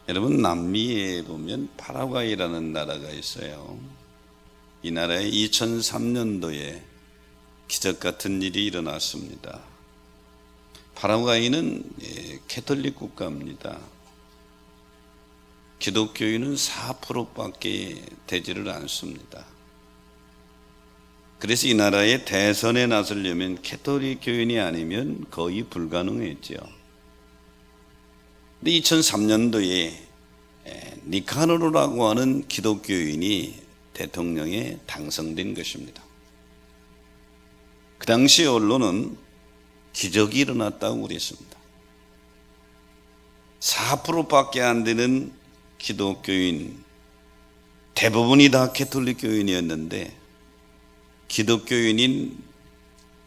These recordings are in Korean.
여러분, 남미에 보면 파라과이라는 나라가 있어요. 이 나라에 2003년도에 기적 같은 일이 일어났습니다. 파라과이는 캐톨릭 국가입니다. 기독교인은 4%밖에 되지를 않습니다. 그래서 이 나라에 대선에 나서려면 캐톨릭 교인이 아니면 거의 불가능했죠. 근데 2003년도에 니카노르라고 하는 기독교인이 대통령에 당선된 것입니다. 그 당시 언론은 기적이 일어났다고 그랬습니다. 4%밖에 안 되는 기독교인, 대부분이 다 캐톨릭 교인이었는데 기독교인인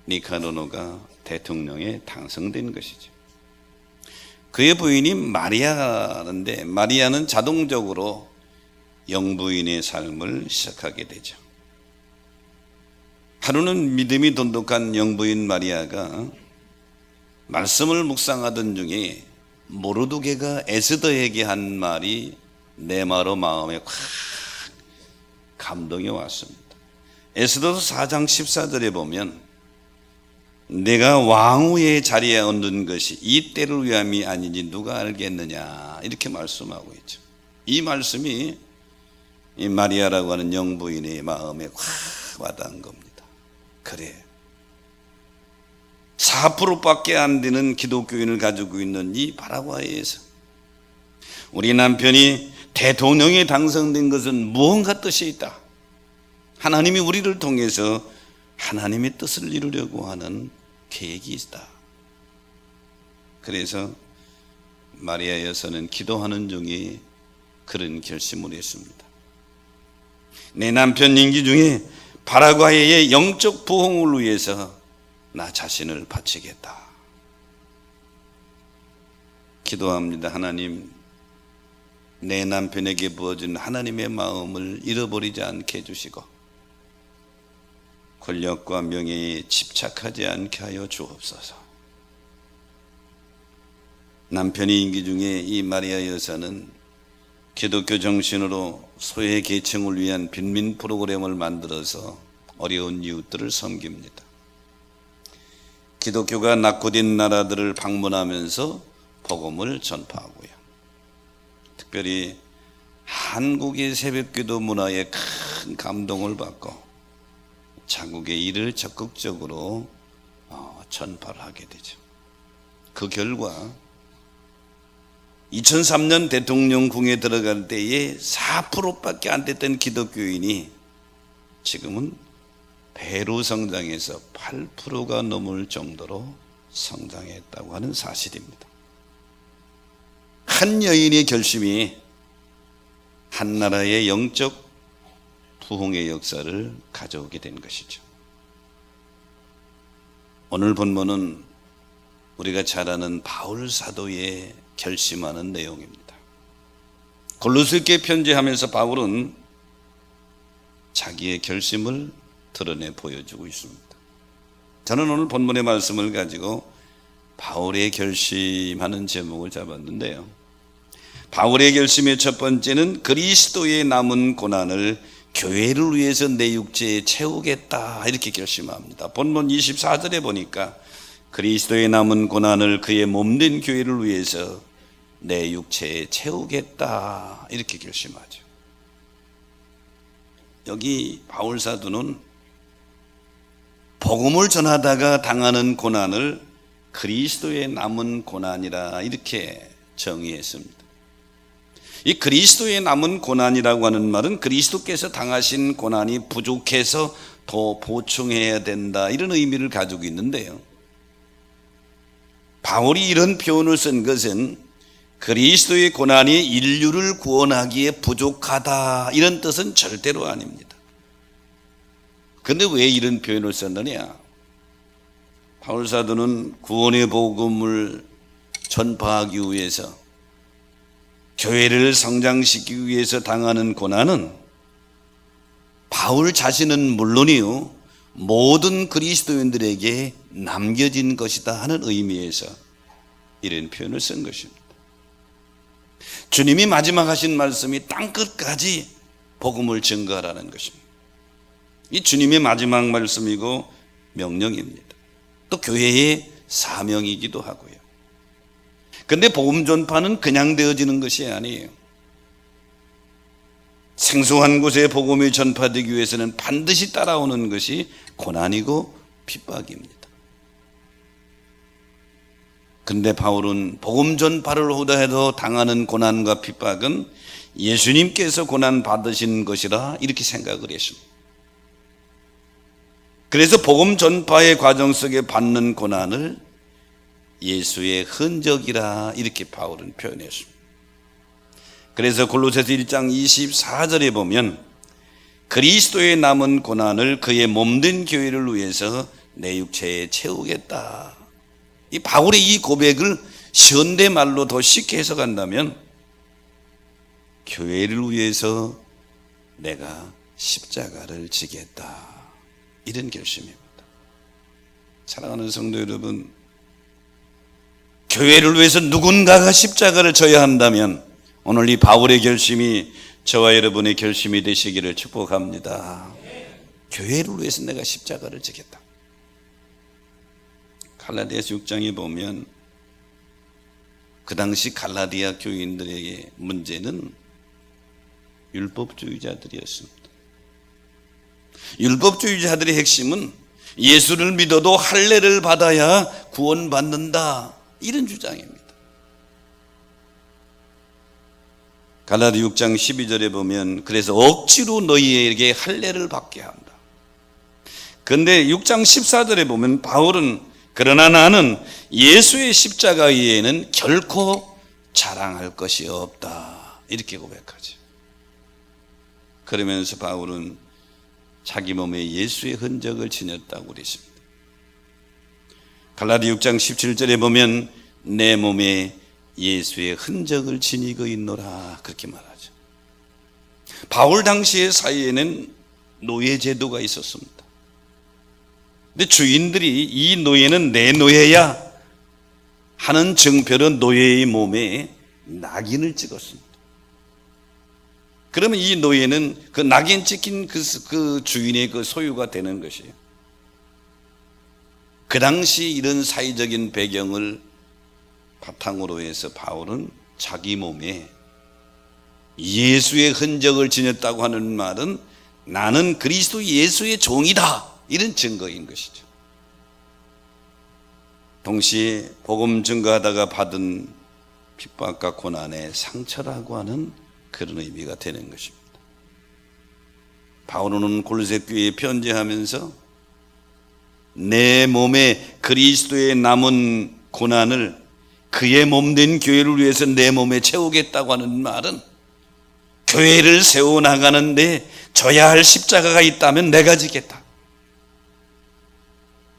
니카노르가 대통령에 당선된 것이죠. 그의 부인이 마리아인데 마리아는 자동적으로 영부인의 삶을 시작하게 되죠. 하루는 믿음이 돈독한 영부인 마리아가 말씀을 묵상하던 중에 모르드게가 에스더에게 한 말이 네마로 마음에 확 감동이 왔습니다. 에스더서 4장 14절에 보면 내가 왕후의 자리에 앉는 것이 이 때를 위함이 아니니 누가 알겠느냐 이렇게 말씀하고 있죠. 이 말씀이 이 마리아라고 하는 영부인의 마음에 확 와닿은 겁니다. 그래, 4%밖에 안 되는 기독교인을 가지고 있는 이 파라과이에서 우리 남편이 대통령에 당선된 것은 무언가 뜻이 있다. 하나님이 우리를 통해서 하나님의 뜻을 이루려고 하는 계획이 있다. 그래서 마리아 여사는 기도하는 중에 그런 결심을 했습니다. 내 남편 임기 중에 파라과이의 영적 부흥을 위해서 나 자신을 바치겠다. 기도합니다. 하나님, 내 남편에게 부어준 하나님의 마음을 잃어버리지 않게 해주시고 권력과 명예에 집착하지 않게 하여 주옵소서. 남편이 임기 중에 이 마리아 여사는 기독교 정신으로 소외 계층을 위한 빈민 프로그램을 만들어서 어려운 이웃들을 섬깁니다. 기독교가 낙후된 나라들을 방문하면서 복음을 전파하고요. 특별히 한국의 새벽기도 문화에 큰 감동을 받고 자국의 일을 적극적으로 전파를 하게 되죠. 그 결과 2003년 대통령궁에 들어갈 때에 4%밖에 안 됐던 기독교인이 지금은 배로 성장해서 8%가 넘을 정도로 성장했다고 하는 사실입니다. 한 여인의 결심이 한 나라의 영적 부흥의 역사를 가져오게 된 것이죠. 오늘 본문은 우리가 잘 아는 바울 사도의 결심하는 내용입니다. 골로새께 편지하면서 바울은 자기의 결심을 드러내 보여주고 있습니다. 저는 오늘 본문의 말씀을 가지고 바울의 결심하는 제목을 잡았는데요. 바울의 결심의 첫 번째는 그리스도의 남은 고난을 교회를 위해서 내 육체에 채우겠다 이렇게 결심합니다. 본문 24절에 보니까 그리스도의 남은 고난을 그의 몸된 교회를 위해서 내 육체에 채우겠다 이렇게 결심하죠. 여기 바울 사도는 복음을 전하다가 당하는 고난을 그리스도의 남은 고난이라 이렇게 정의했습니다. 이 그리스도의 남은 고난이라고 하는 말은 그리스도께서 당하신 고난이 부족해서 더 보충해야 된다 이런 의미를 가지고 있는데요. 바울이 이런 표현을 쓴 것은 그리스도의 고난이 인류를 구원하기에 부족하다 이런 뜻은 절대로 아닙니다. 그런데 왜 이런 표현을 썼느냐? 바울 사도는 구원의 복음을 전파하기 위해서 교회를 성장시키기 위해서 당하는 고난은 바울 자신은 물론이요 모든 그리스도인들에게 남겨진 것이다 하는 의미에서 이런 표현을 쓴 것입니다. 주님이 마지막 하신 말씀이 땅끝까지 복음을 증거하라는 것입니다. 이 주님의 마지막 말씀이고 명령입니다. 또 교회의 사명이기도 하고요. 그런데 복음 전파는 그냥 되어지는 것이 아니에요. 생소한 곳에 복음이 전파되기 위해서는 반드시 따라오는 것이 고난이고 핍박입니다. 근데 바울은 복음 전파를 호다해도 당하는 고난과 핍박은 예수님께서 고난 받으신 것이라 이렇게 생각을 했습니다. 그래서 복음 전파의 과정 속에 받는 고난을 예수의 흔적이라 이렇게 바울은 표현했습니다. 그래서 골로새서 1장 24절에 보면 그리스도의 남은 고난을 그의 몸된 교회를 위해서 내 육체에 채우겠다. 이 바울의 이 고백을 현대말로 더 쉽게 해석한다면 교회를 위해서 내가 십자가를 지겠다, 이런 결심입니다. 사랑하는 성도 여러분, 교회를 위해서 누군가가 십자가를 져야 한다면 오늘 이 바울의 결심이 저와 여러분의 결심이 되시기를 축복합니다. 교회를 위해서 내가 십자가를 지겠다. 갈라디아서 6장에 보면 그 당시 갈라디아 교인들에게 문제는 율법주의자들이었습니다. 율법주의자들의 핵심은 예수를 믿어도 할례를 받아야 구원받는다, 이런 주장입니다. 갈라디아 6장 12절에 보면 그래서 억지로 너희에게 할례를 받게 한다. 그런데 6장 14절에 보면 바울은 그러나 나는 예수의 십자가 외에는 결코 자랑할 것이 없다, 이렇게 고백하죠. 그러면서 바울은 자기 몸에 예수의 흔적을 지녔다고 그랬습니다. 갈라디아 6장 17절에 보면 내 몸에 예수의 흔적을 지니고 있노라, 그렇게 말하죠. 바울 당시의 사회에는 노예 제도가 있었습니다. 근데 주인들이 이 노예는 내 노예야 하는 증표로 노예의 몸에 낙인을 찍었습니다. 그러면 이 노예는 그 낙인 찍힌 그 주인의 그 소유가 되는 것이에요. 그 당시 이런 사회적인 배경을 바탕으로 해서 바울은 자기 몸에 예수의 흔적을 지녔다고 하는 말은 나는 그리스도 예수의 종이다, 이런 증거인 것이죠. 동시에 복음 증거하다가 받은 핍박과 고난의 상처라고 하는 그런 의미가 되는 것입니다. 바울은 골로새 교회에 편지하면서 내 몸에 그리스도의 남은 고난을 그의 몸된 교회를 위해서 내 몸에 채우겠다고 하는 말은 교회를 세워나가는데 져야 할 십자가가 있다면 내가 지겠다.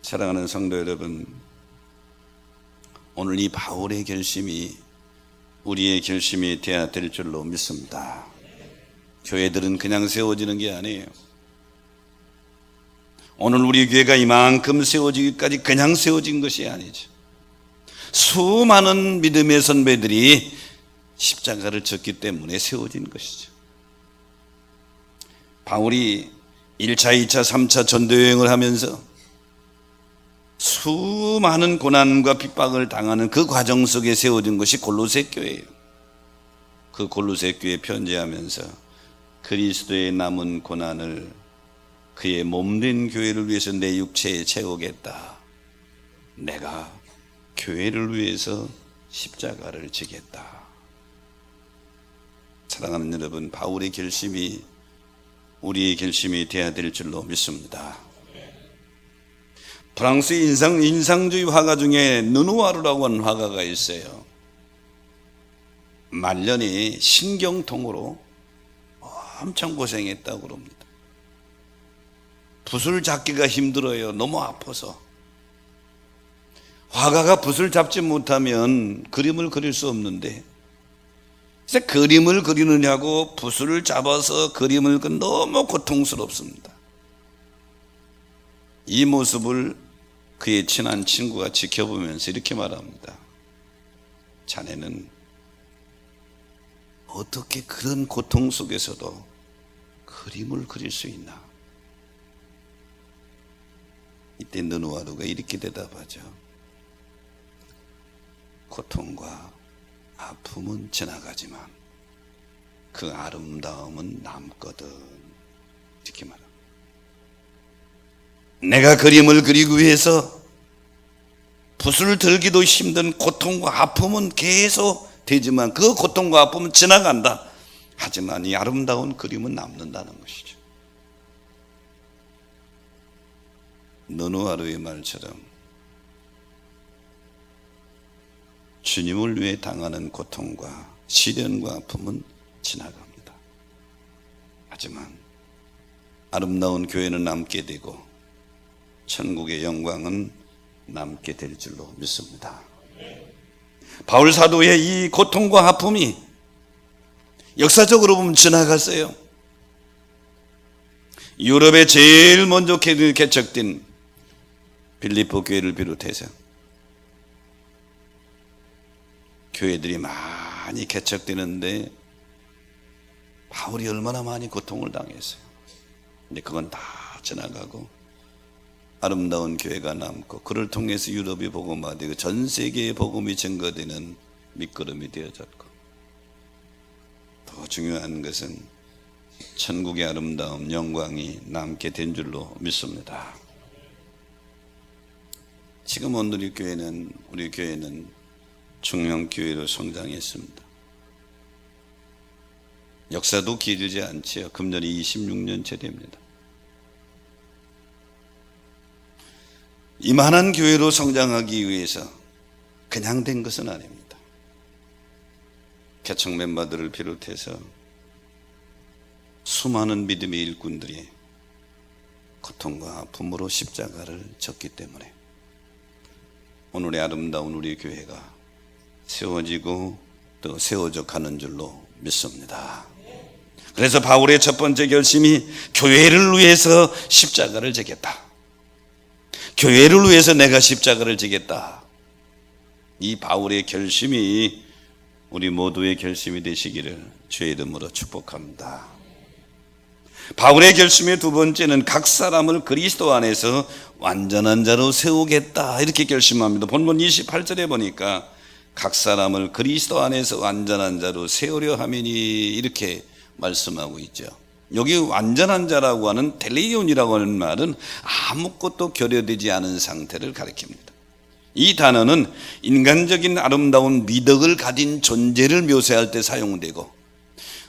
사랑하는 성도 여러분, 오늘 이 바울의 결심이 우리의 결심이 되어야 될 줄로 믿습니다. 교회들은 그냥 세워지는 게 아니에요. 오늘 우리 교회가 이만큼 세워지기까지 그냥 세워진 것이 아니죠. 수많은 믿음의 선배들이 십자가를 졌기 때문에 세워진 것이죠. 바울이 1차, 2차, 3차 전도여행을 하면서 수많은 고난과 핍박을 당하는 그 과정 속에 세워진 것이 골로새 교회예요. 그 골로새 교회에 편지하면서 그리스도의 남은 고난을 그의 몸된 교회를 위해서 내 육체에 채우겠다. 내가 교회를 위해서 십자가를 지겠다. 사랑하는 여러분, 바울의 결심이 우리의 결심이 되어야 될 줄로 믿습니다. 프랑스 인상주의 화가 중에 느누아르라고 하는 화가가 있어요. 말년에 신경통으로 엄청 고생했다고 그럽니다. 붓을 잡기가 힘들어요. 너무 아파서. 화가가 붓을 잡지 못하면 그림을 그릴 수 없는데, 그래서 그림을 그리느냐고 붓을 잡아서 그림을 너무 고통스럽습니다. 이 모습을 그의 친한 친구가 지켜보면서 이렇게 말합니다. 자네는 어떻게 그런 고통 속에서도 그림을 그릴 수 있나? 이때 느누아르가 이렇게 대답하죠. 고통과 아픔은 지나가지만 그 아름다움은 남거든. 이렇게 말합니다. 내가 그림을 그리기 위해서 붓을 들기도 힘든 고통과 아픔은 계속 되지만 그 고통과 아픔은 지나간다. 하지만 이 아름다운 그림은 남는다는 것이죠. 느누아르의 말처럼 주님을 위해 당하는 고통과 시련과 아픔은 지나갑니다. 하지만 아름다운 교회는 남게 되고 천국의 영광은 남게 될 줄로 믿습니다. 바울 사도의 이 고통과 아픔이 역사적으로 보면 지나갔어요. 유럽에 제일 먼저 개척된 빌립보 교회를 비롯해서 교회들이 많이 개척되는데 바울이 얼마나 많이 고통을 당했어요. 근데 그건 다 지나가고 아름다운 교회가 남고 그를 통해서 유럽이 복음화되고 전 세계의 복음이 증거되는 밑거름이 되어졌고, 더 중요한 것은 천국의 아름다움 영광이 남게 된 줄로 믿습니다. 지금 오늘 우리 교회는 중형교회로 성장했습니다. 역사도 길지 않지요. 금년이 26년째 됩니다. 이만한 교회로 성장하기 위해서 그냥 된 것은 아닙니다. 개척 멤버들을 비롯해서 수많은 믿음의 일꾼들이 고통과 아픔으로 십자가를 졌기 때문에 오늘의 아름다운 우리 교회가 세워지고 또 세워져 가는 줄로 믿습니다. 그래서 바울의 첫 번째 결심이 교회를 위해서 십자가를 지겠다. 교회를 위해서 내가 십자가를 지겠다. 이 바울의 결심이 우리 모두의 결심이 되시기를 주의 이름으로 축복합니다. 바울의 결심의 두 번째는 각 사람을 그리스도 안에서 완전한 자로 세우겠다, 이렇게 결심합니다. 본문 28절에 보니까 각 사람을 그리스도 안에서 완전한 자로 세우려 하매니, 이렇게 말씀하고 있죠. 여기 완전한 자라고 하는 텔레이온이라고 하는 말은 아무것도 결여되지 않은 상태를 가리킵니다. 이 단어는 인간적인 아름다운 미덕을 가진 존재를 묘사할 때 사용되고,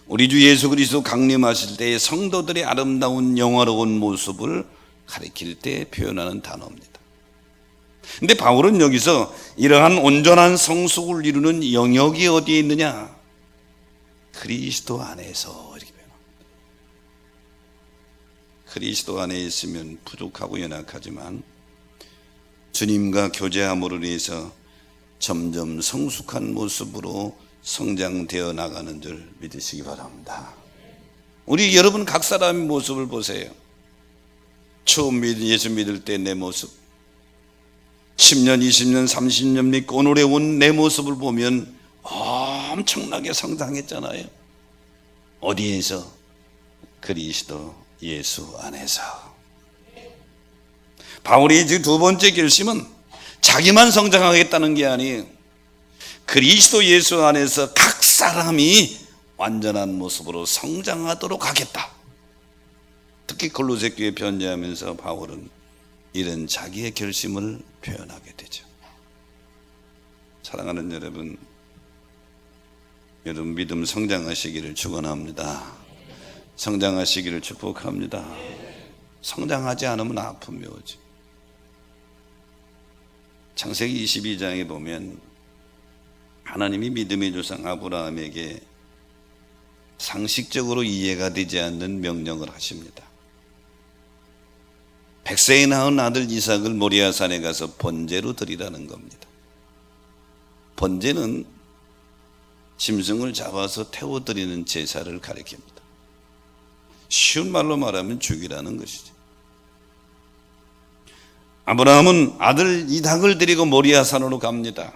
우리 주 예수 그리스도 강림하실 때의 성도들의 아름다운 영화로운 모습을 가리킬 때 표현하는 단어입니다. 근데 바울은 여기서 이러한 온전한 성숙을 이루는 영역이 어디에 있느냐? 그리스도 안에서, 이렇게 표현합니다. 그리스도 안에 있으면 부족하고 연약하지만 주님과 교제함으로 인해서 점점 성숙한 모습으로 성장되어 나가는 줄 믿으시기 바랍니다. 우리 여러분 각 사람의 모습을 보세요. 처음 예수 믿을 때 내 모습, 10년, 20년, 30년 믿고 오늘에 온 내 모습을 보면 엄청나게 성장했잖아요. 어디에서? 그리스도 예수 안에서. 바울의 두 번째 결심은 자기만 성장하겠다는 게 아니에요. 그리스도 예수 안에서 각 사람이 완전한 모습으로 성장하도록 하겠다. 특히 골로새 교회에 편지하면서 바울은 이런 자기의 결심을 표현하게 되죠. 사랑하는 여러분 믿음 성장하시기를 축원합니다. 성장하시기를 축복합니다. 성장하지 않으면 아픔이 오지. 창세기 22장에 보면 하나님이 믿음의 조상 아브라함에게 상식적으로 이해가 되지 않는 명령을 하십니다. 100세에 낳은 아들 이삭을 모리아산에 가서 번제로 드리라는 겁니다. 번제는 짐승을 잡아서 태워드리는 제사를 가리킵니다. 쉬운 말로 말하면 죽이라는 것이죠. 아브라함은 아들 이삭을 데리고 모리아산으로 갑니다.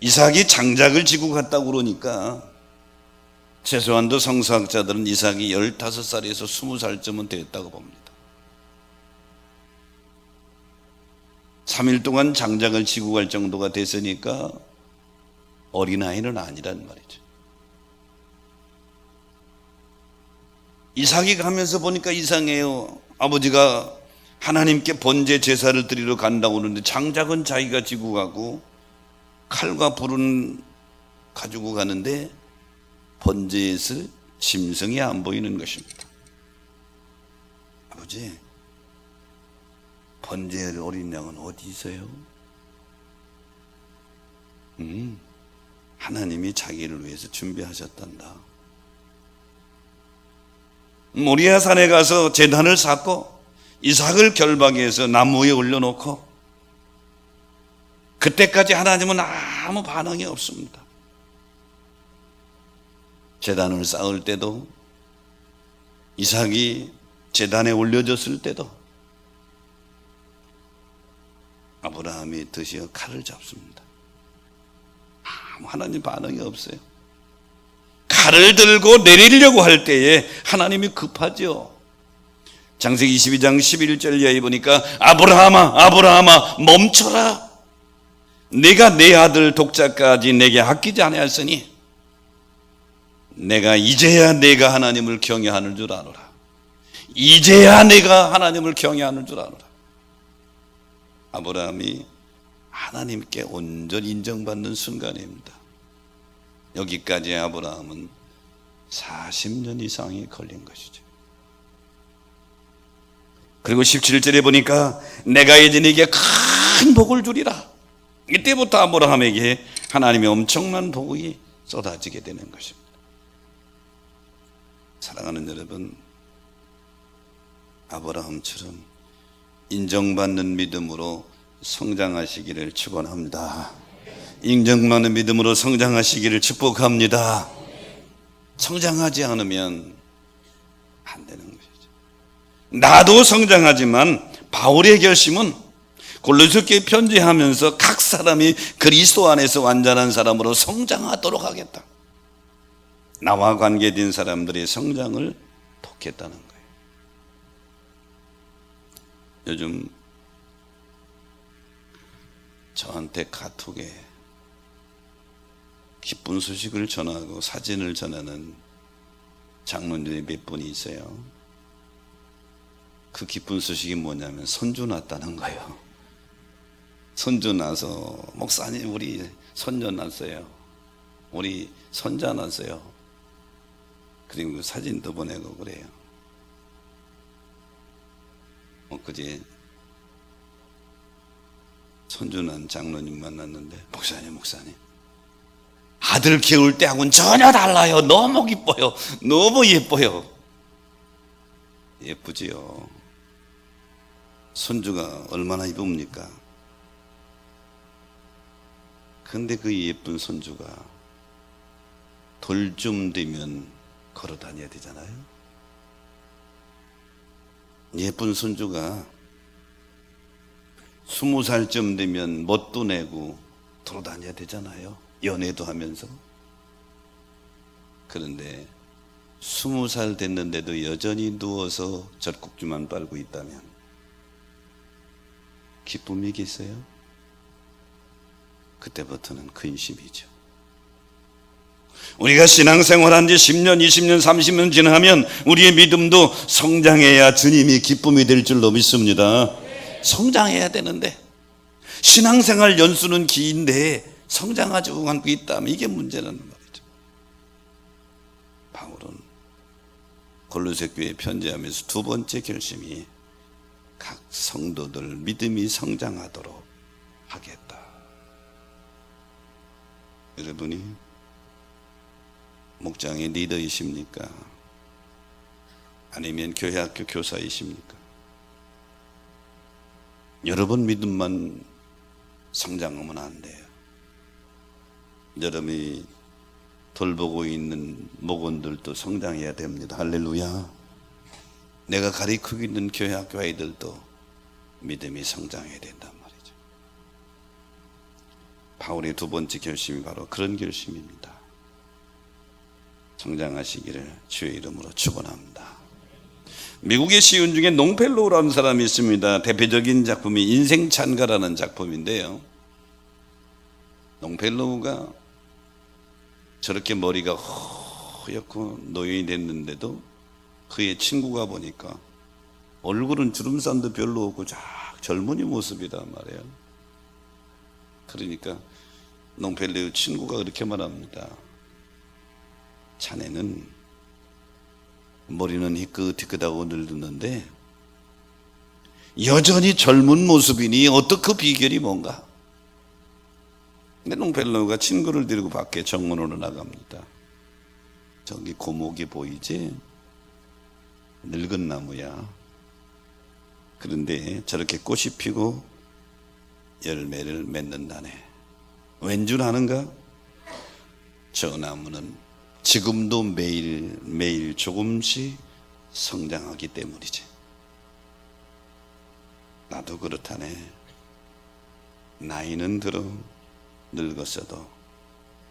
이삭이 장작을 지고 갔다고 그러니까 최소한도 성서학자들은 이삭이 15살에서 20살쯤은 됐다고 봅니다. 3일 동안 장작을 지고 갈 정도가 됐으니까 어린아이는 아니란 말이죠. 이삭이 가면서 보니까 이상해요. 아버지가 하나님께 번제 제사를 드리러 간다고 그러는데 장작은 자기가 지고 가고 칼과 불은 가지고 가는데 번제에서 짐승이 안 보이는 것입니다. 아버지, 번제 어린 양은 어디 있어요? 하나님이 자기를 위해서 준비하셨단다. 모리아 산에 가서 제단을 쌓고 이삭을 결박해서 나무 위에 올려놓고 그때까지 하나님은 아무 반응이 없습니다. 제단을 쌓을 때도 이삭이 제단에 올려졌을 때도 아브라함이 드시어 칼을 잡습니다. 아무 하나님 반응이 없어요. 칼을 들고 내리려고 할 때에 하나님이 급하죠. 창세기 22장 11절 이하에 보니까 아브라함아 아브라함아 멈춰라. 내가 내 아들 독자까지 내게 아끼지 아니하였으니 내가 이제야 내가 하나님을 경외하는 줄 아노라. 이제야 내가 하나님을 경외하는 줄 아노라. 아브라함이 하나님께 온전히 인정받는 순간입니다. 여기까지 아브라함은 40년 이상이 걸린 것이죠. 그리고 17절에 보니까 내가 이제 네게 큰 복을 주리라. 이때부터 아브라함에게 하나님의 엄청난 복이 쏟아지게 되는 것입니다. 사랑하는 여러분, 아브라함처럼 인정받는 믿음으로 성장하시기를 축원합니다. 인정받는 믿음으로 성장하시기를 축복합니다. 성장하지 않으면 안 되는 것이죠. 나도 성장하지만 바울의 결심은 골로새 교회에 편지하면서 각 사람이 그리스도 안에서 완전한 사람으로 성장하도록 하겠다. 나와 관계된 사람들의 성장을 돕겠다는 거예요. 요즘 저한테 카톡에 기쁜 소식을 전하고 사진을 전하는 장로님이 몇 분이 있어요. 그 기쁜 소식이 뭐냐면 손주 났다는 거예요. 손주 나서 목사님 우리 손녀 났어요. 우리 손자 났어요. 그리고 사진도 보내고 그래요. 그제 손주 난 장로님 만났는데 목사님 아들 키울 때하고는 전혀 달라요. 너무 기뻐요. 너무 예뻐요. 예쁘지요. 손주가 얼마나 이쁩니까? 근데 그 예쁜 손주가 돌쯤 되면 걸어 다녀야 되잖아요. 예쁜 손주가 20살쯤 되면 멋도 내고 돌아다녀야 되잖아요. 연애도 하면서. 그런데 20살 됐는데도 여전히 누워서 젖꼭지만 빨고 있다면 기쁨이겠어요? 그때부터는 근심이죠. 우리가 신앙생활한 지 10년, 20년, 30년 지나면 우리의 믿음도 성장해야 주님이 기쁨이 될 줄로 믿습니다. 성장해야 되는데 신앙생활 연수는 긴데 성장하지 않고 있다면 이게 문제라는 말이죠. 바울은 골로새 교회에 편지하면서 두 번째 결심이 각 성도들 믿음이 성장하도록 하겠다. 여러분이 목장의 리더이십니까? 아니면 교회 학교 교사이십니까? 여러분 믿음만 성장하면 안 돼요. 여러분이 돌보고 있는 목원들도 성장해야 됩니다. 할렐루야. 내가 가르치고 있는 교회 학교 아이들도 믿음이 성장해야 된단 말이죠. 바울의 두 번째 결심이 바로 그런 결심입니다. 성장하시기를 주의 이름으로 축원합니다. 미국의 시인 중에 롱펠로우라는 사람이 있습니다. 대표적인 작품이 인생찬가라는 작품인데요, 롱펠로우가 저렇게 머리가 허옇고 노인이 됐는데도 그의 친구가 보니까 얼굴은 주름살도 별로 없고 쫙 젊은이 모습이란 말이에요. 그러니까 롱펠로우 친구가 그렇게 말합니다. 자네는 머리는 희끗희끗하고 늙었는데 여전히 젊은 모습이니 어떻게 그 비결이 뭔가? 근데 롱펠로우가 친구를 데리고 밖에 정문으로 나갑니다. 저기 고목이 보이지? 늙은 나무야. 그런데 저렇게 꽃이 피고 열매를 맺는다네. 왠 줄 아는가? 저 나무는 지금도 매일 조금씩 성장하기 때문이지. 나도 그렇다네. 나이는 들어 늙었어도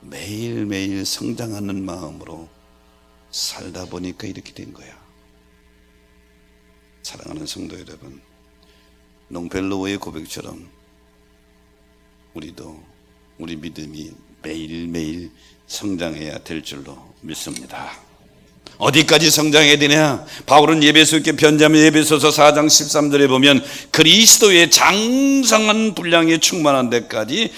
매일매일 성장하는 마음으로 살다 보니까 이렇게 된 거야. 사랑하는 성도 여러분, 롱펠로우의 고백처럼 우리도 우리 믿음이 매일매일 성장해야 될 줄로 믿습니다. 어디까지 성장해야 되냐? 바울은 에베소께 편지하면 에베소서 4장 13절에 보면 그리스도의 장성한 분량에 충만한 데까지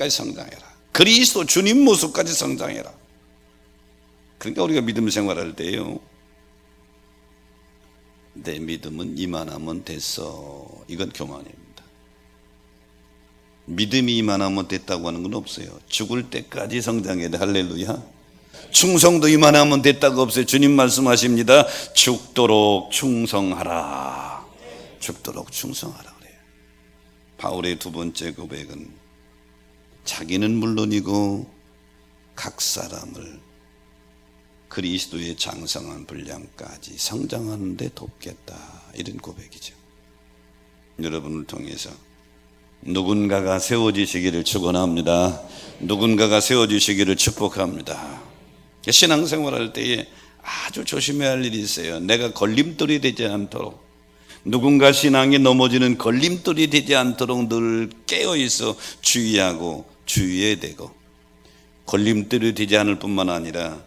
성장해라. 그리스도 주님 모습까지 성장해라. 그러니까 우리가 믿음 생활할 때요, 내 믿음은 이만하면 됐어, 이건 교만입니다. 믿음이 이만하면 됐다고 하는 건 없어요. 죽을 때까지 성장해야 돼. 할렐루야. 충성도 이만하면 됐다고 없어요. 주님 말씀하십니다. 죽도록 충성하라. 죽도록 충성하라 그래요. 바울의 두 번째 고백은 자기는 물론이고 각 사람을 그리스도의 장성한 분량까지 성장하는 데 돕겠다, 이런 고백이죠. 여러분을 통해서 누군가가 세워지시기를 축원합니다. 누군가가 세워지시기를 축복합니다. 신앙생활할 때에 아주 조심해야 할 일이 있어요. 내가 걸림돌이 되지 않도록, 누군가 신앙이 넘어지는 걸림돌이 되지 않도록 늘 깨어있어 주의하고 주의해야 되고, 걸림돌이 되지 않을 뿐만 아니라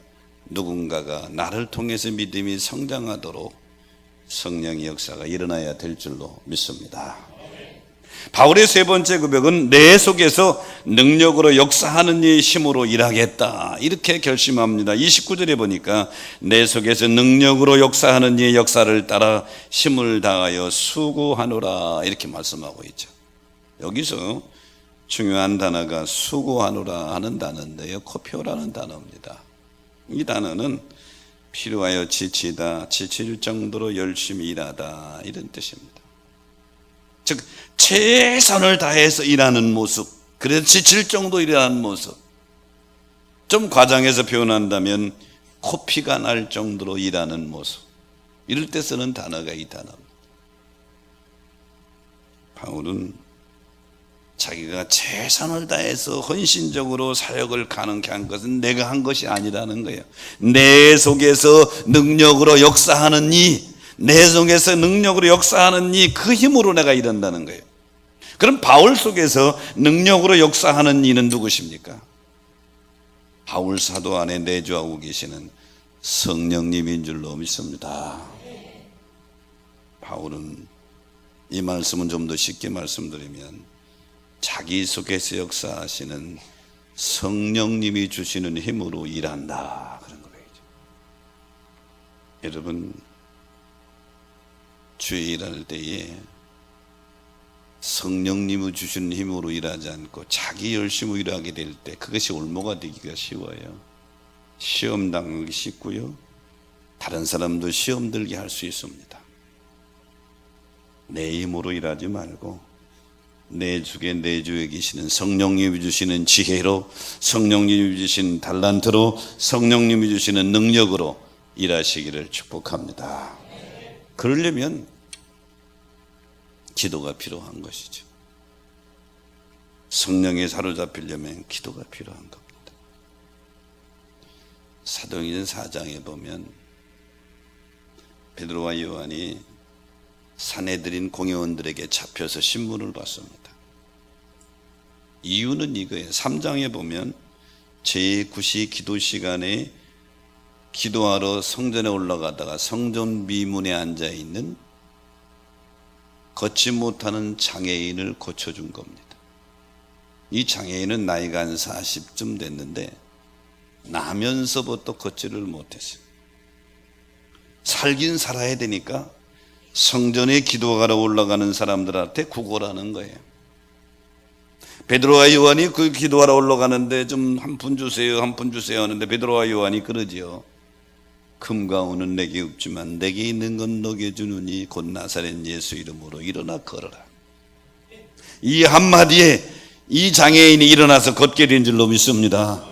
누군가가 나를 통해서 믿음이 성장하도록 성령의 역사가 일어나야 될 줄로 믿습니다. 바울의 세 번째 고백은 내 속에서 능력으로 역사하는 이의 힘으로 일하겠다, 이렇게 결심합니다. 29절에 보니까 내 속에서 능력으로 역사하는 이의 역사를 따라 힘을 다하여 수고하노라, 이렇게 말씀하고 있죠. 여기서 중요한 단어가 수고하노라 하는 단어인데요, 코피오라는 단어입니다. 이 단어는 필요하여 지치다, 지칠 정도로 열심히 일하다, 이런 뜻입니다. 즉 최선을 다해서 일하는 모습, 그래서 지칠 정도 일하는 모습. 좀 과장해서 표현한다면 코피가 날 정도로 일하는 모습, 이럴 때 쓰는 단어가 이 단어입니다. 바울은 자기가 최선을 다해서 헌신적으로 사역을 가능케 한 것은 내가 한 것이 아니라는 거예요. 내 속에서 능력으로 역사하는 내 속에서 능력으로 역사하는 그 힘으로 내가 일한다는 거예요. 그럼 바울 속에서 능력으로 역사하는 이는 누구십니까? 바울 사도 안에 내주하고 계시는 성령님인 줄로 믿습니다. 바울은, 이 말씀은 좀 더 쉽게 말씀드리면 자기 속에서 역사하시는 성령님이 주시는 힘으로 일한다, 그런 거죠. 여러분, 주의 일할 때에 성령님이 주시는 힘으로 일하지 않고 자기 열심으로 일하게 될 때 그것이 올무가 되기가 쉬워요. 시험 당하기 쉽고요, 다른 사람도 시험 들게 할 수 있습니다. 내 힘으로 일하지 말고 내 주에 계시는 성령님이 주시는 지혜로, 성령님이 주시는 달란트로, 성령님이 주시는 능력으로 일하시기를 축복합니다. 그러려면 기도가 필요한 것이죠. 성령에 사로잡히려면 기도가 필요한 겁니다. 사도행전 4장에 보면 베드로와 요한이 산헤드린 공회원들에게 잡혀서 신문을 받습니다. 이유는 이거예요. 3장에 보면 제9시 기도 시간에 기도하러 성전에 올라가다가 성전 비문에 앉아있는 걷지 못하는 장애인을 고쳐준 겁니다. 이 장애인은 나이가 한 40쯤 됐는데 나면서부터 걷지를 못했어요. 살긴 살아야 되니까 성전에 기도하러 올라가는 사람들한테 구걸하는 거예요. 베드로와 요한이 그 기도하러 올라가는데 좀 한 푼 주세요, 한 푼 주세요 하는데 베드로와 요한이 그러지요. 금과 은은 내게 없지만 내게 있는 건 너게 주느니 곧 나사렛 예수 이름으로 일어나 걸어라. 이 한마디에 이 장애인이 일어나서 걷게 된 줄로 믿습니다.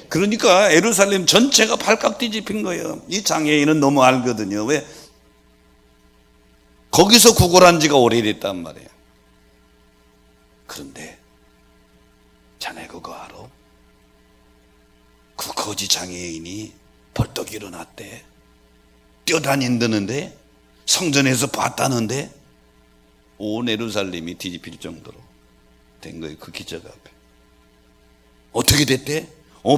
그러니까 예루살렘 전체가 발칵 뒤집힌 거예요. 이 장애인은 너무 알거든요. 왜? 거기서 구걸한 지가 오래됐단 말이에요. 그런데 자네 그거 알아? 그 거지 장애인이 벌떡 일어났대. 뛰어다닌다는데, 성전에서 봤다는데 온 예루살렘이 뒤집힐 정도로 된 거예요. 그 기적 앞에. 어떻게 됐대?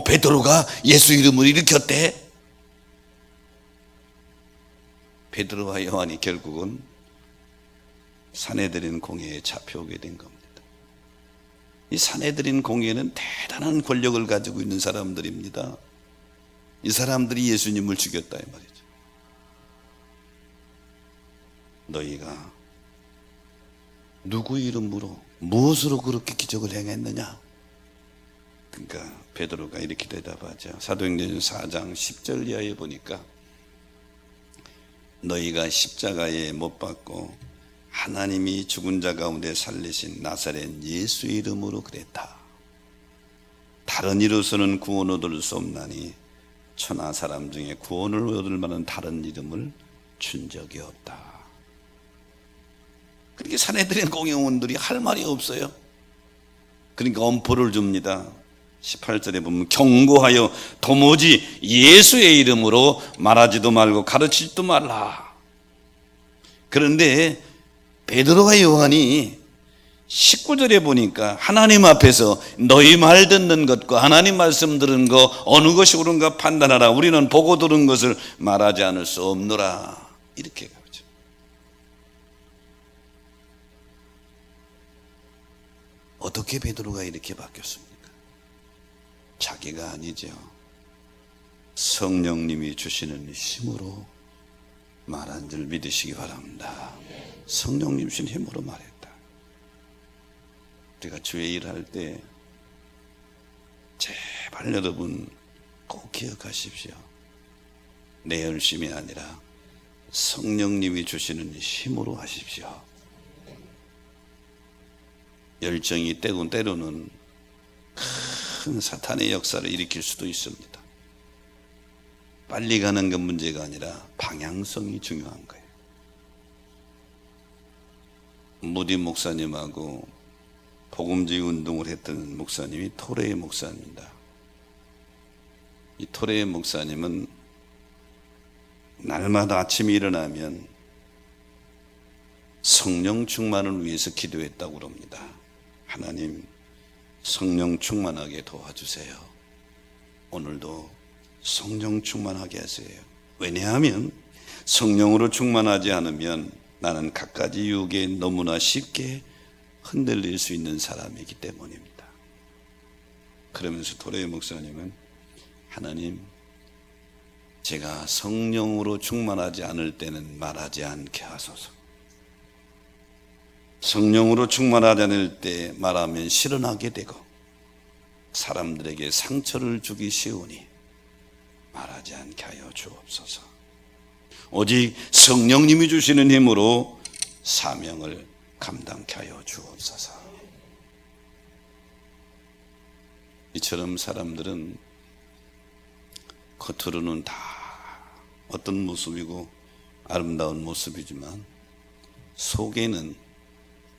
베드로가 예수 이름을 일으켰대. 베드로와 요한이 결국은 산헤드린 공회에 잡혀오게 된 겁니다. 이 산헤드린 공회는 대단한 권력을 가지고 있는 사람들입니다. 이 사람들이 예수님을 죽였다 이 말이죠. 너희가 누구 이름으로 무엇으로 그렇게 기적을 행했느냐? 그러니까 베드로가 이렇게 대답하죠. 사도행전 4장 10절 이하에 보니까 너희가 십자가에 못 박고 하나님이 죽은 자 가운데 살리신 나사렛 예수 이름으로 그랬다. 다른 이로서는 구원 얻을 수 없나니 천하 사람 중에 구원을 얻을 만한 다른 이름을 준 적이 없다. 그렇게 산헤드린 공회원들이 할 말이 없어요. 그러니까 엄포를 줍니다. 18절에 보면 경고하여 도무지 예수의 이름으로 말하지도 말고 가르치지도 말라. 그런데 베드로와 요한이 19절에 보니까 하나님 앞에서 너희 말 듣는 것과 하나님 말씀 들은 거 어느 것이 옳은가 판단하라. 우리는 보고 들은 것을 말하지 않을 수 없노라. 이렇게 가죠. 어떻게 베드로가 이렇게 바뀌었습니까? 자기가 아니죠. 성령님이 주시는 힘으로 말한 줄 믿으시기 바랍니다. 성령님 주신 힘으로 말했다. 우리가 주의 일할 때 제발 여러분 꼭 기억하십시오. 내 열심이 아니라 성령님이 주시는 힘으로 하십시오. 열정이 때로는 큰 사탄의 역사를 일으킬 수도 있습니다. 빨리 가는 건 문제가 아니라 방향성이 중요한 거예요. 무디 목사님하고 복음주의 운동을 했던 목사님이 토레 목사입니다. 이 토레 목사님은 날마다 아침에 일어나면 성령 충만을 위해서 기도했다고 합니다. 하나님, 성령 충만하게 도와주세요. 오늘도 성령 충만하게 하세요. 왜냐하면 성령으로 충만하지 않으면 나는 갖가지 유혹에 너무나 쉽게 흔들릴 수 있는 사람이기 때문입니다. 그러면서 토레 목사님은 하나님, 제가 성령으로 충만하지 않을 때는 말하지 않게 하소서. 성령으로 충만하지 않을 때 말하면 실언하게 되고 사람들에게 상처를 주기 쉬우니 말하지 않게 하여 주옵소서. 오직 성령님이 주시는 힘으로 사명을 감당케 하여 주옵소서. 이처럼 사람들은 겉으로는 다 어떤 모습이고 아름다운 모습이지만 속에는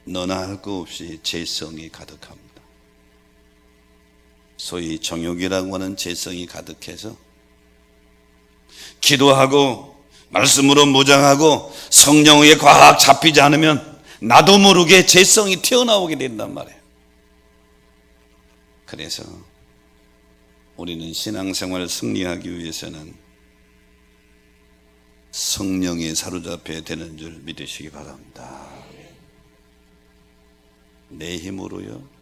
너나 할 것 없이 죄성이 가득합니다. 소위 정욕이라고 하는 죄성이 가득해서 기도하고 말씀으로 무장하고 성령에 과학 잡히지 않으면 나도 모르게 죄성이 튀어나오게 된단 말이에요. 그래서 우리는 신앙생활을 승리하기 위해서는 성령에 사로잡혀야 되는 줄 믿으시기 바랍니다. 내 힘으로요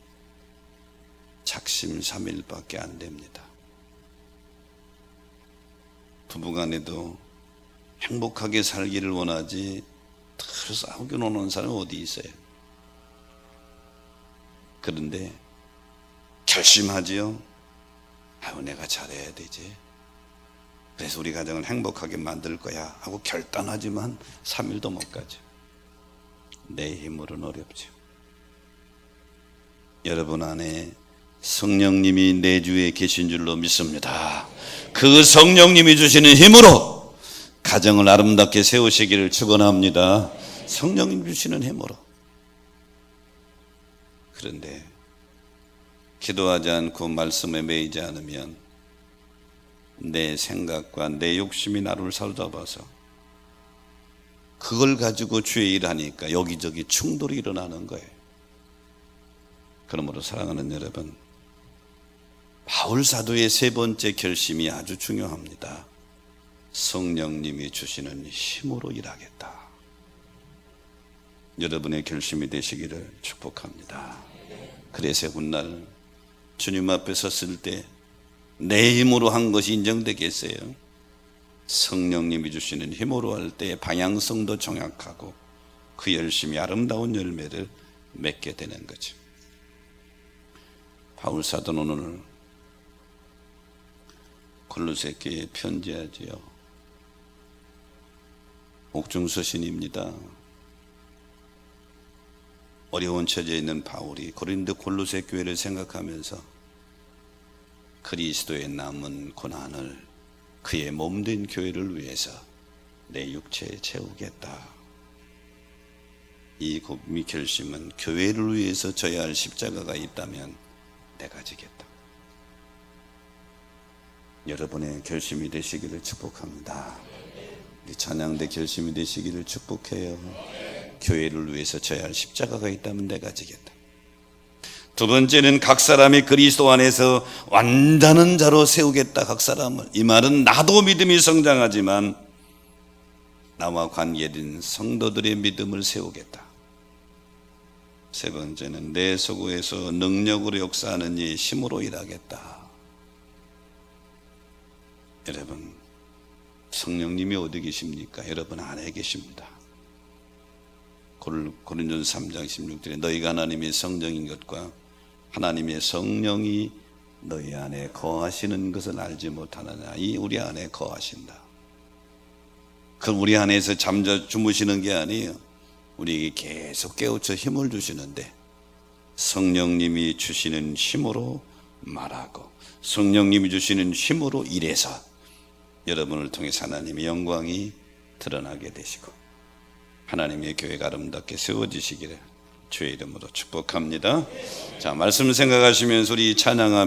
작심삼일밖에 안 됩니다. 부부간에도 행복하게 살기를 원하지 늘 싸우게 노는 사람이 어디 있어요? 그런데 결심하지요. 아유, 내가 잘해야 되지. 그래서 우리 가정을 행복하게 만들 거야 하고 결단하지만 3일도 못 가죠. 내 힘으로는 어렵죠. 여러분 안에 성령님이 내주에 계신 줄로 믿습니다. 그 성령님이 주시는 힘으로 가정을 아름답게 세우시기를 축원합니다. 성령님 주시는 힘으로. 그런데 기도하지 않고 말씀에 매이지 않으면 내 생각과 내 욕심이 나를 사로잡아서 그걸 가지고 주의 일하니까 여기저기 충돌이 일어나는 거예요. 그러므로 사랑하는 여러분, 바울 사도의 세 번째 결심이 아주 중요합니다. 성령님이 주시는 힘으로 일하겠다. 여러분의 결심이 되시기를 축복합니다. 그래서 훗날 주님 앞에 섰을 때 내 힘으로 한 것이 인정되겠어요? 성령님이 주시는 힘으로 할 때 방향성도 정확하고 그 열심이 아름다운 열매를 맺게 되는 거죠. 바울 사도는 오늘 골로새 교회에 편지하지요. 옥중서신입니다. 어려운 처지에 있는 바울이 고린도 골로새 교회를 생각하면서 그리스도의 남은 고난을 그의 몸된 교회를 위해서 내 육체에 채우겠다. 이 결심은 교회를 위해서 져야 할 십자가가 있다면 내가 지겠다. 여러분의 결심이 되시기를 축복합니다. 우리 찬양대 결심이 되시기를 축복해요. 교회를 위해서 져야 할 십자가가 있다면 내가 지겠다. 두 번째는 각 사람이 그리스도 안에서 완전한 자로 세우겠다. 각 사람을. 이 말은 나도 믿음이 성장하지만 나와 관계된 성도들의 믿음을 세우겠다. 세 번째는 내 소구에서 능력으로 역사하는 이 힘으로 일하겠다. 여러분, 성령님이 어디 계십니까? 여러분 안에 계십니다. 고린도전서 3장 16절에 너희가 하나님의 성령인 것과 하나님의 성령이 너희 안에 거하시는 것을 알지 못하느냐. 이 우리 안에 거하신다. 그럼 우리 안에서 잠자 주무시는 게 아니에요. 우리에게 계속 깨우쳐 힘을 주시는데 성령님이 주시는 힘으로 말하고 성령님이 주시는 힘으로 일해서 여러분을 통해서 하나님의 영광이 드러나게 되시고 하나님의 교회가 아름답게 세워지시기를 주의 이름으로 축복합니다. 자, 말씀을 생각하시면서 우리 찬양하면서